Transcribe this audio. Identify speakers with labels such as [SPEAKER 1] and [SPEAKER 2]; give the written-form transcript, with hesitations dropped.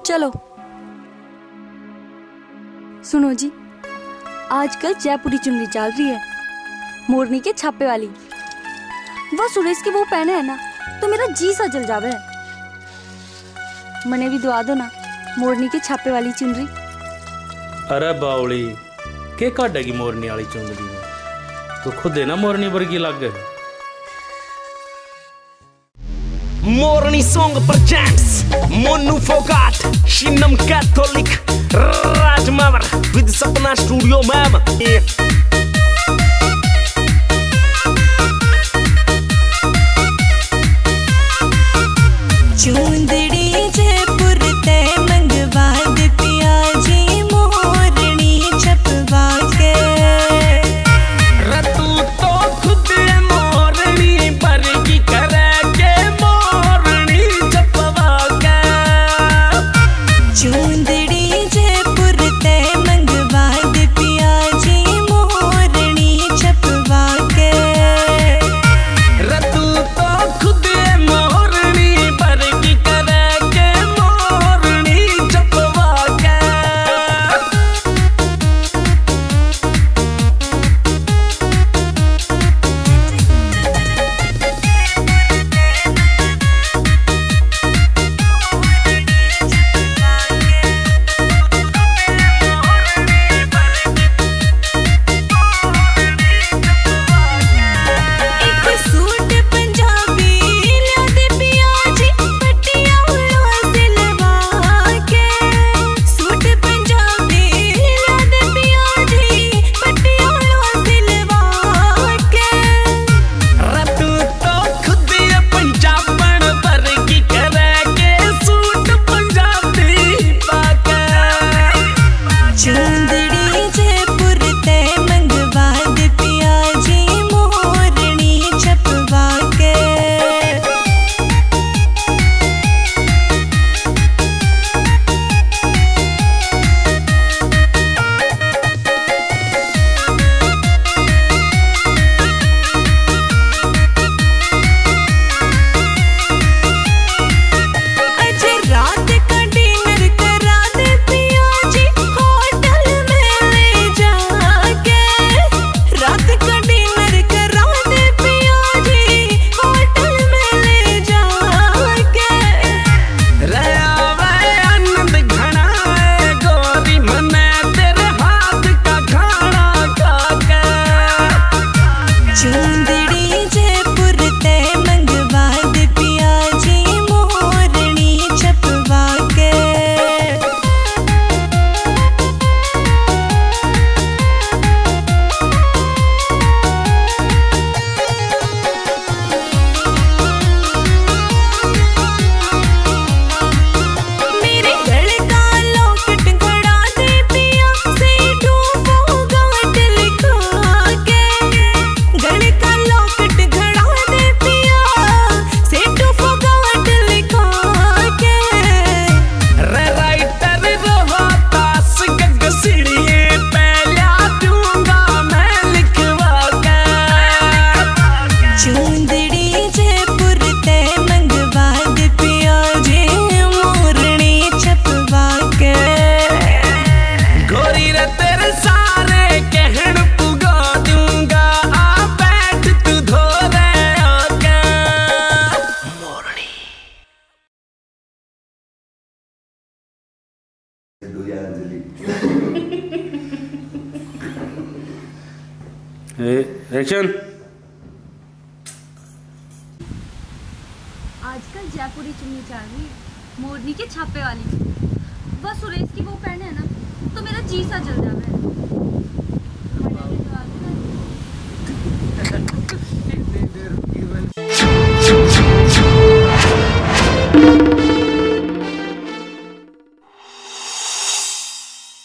[SPEAKER 1] चलो सुनो जी, आजकल जयपुरी चुन्नी चल रही है, मोरनी के छापे वाली। वह सुरेश की वो पहने है ना तो मेरा जी सा जल जावे है। मने भी दुआ दो ना मोरनी के छापे वाली चुनरी।
[SPEAKER 2] अरे बावली के काटेगी मोरनी वाली चुनरी में, तो खुद है ना मोरनी वर्गी लग गए।
[SPEAKER 3] Morning Song presents Monu Fogat, Shinam Catholic, Raj Mamar with Sapna Studio Ma'am.
[SPEAKER 4] चूंदड़ी Jaipur ते मंगवा दे पिया जी मोरनी छपवा के।
[SPEAKER 3] रतू तो खुद मोरनी वर्गी करे
[SPEAKER 4] चूंदड़ी जयपुर ते मंगवा दे पिया जी मोरनी छपवा के।
[SPEAKER 3] रतू तो खुद मोरनी वर्गी करे के मोरनी छपवा के।
[SPEAKER 2] एक्शन।
[SPEAKER 1] आजकल जयपुरी चुन्नी चल रही है, मोरनी के छापे वाली। वह सुरेश की वो पहने है ना तो मेरा जी सा जल जावे है।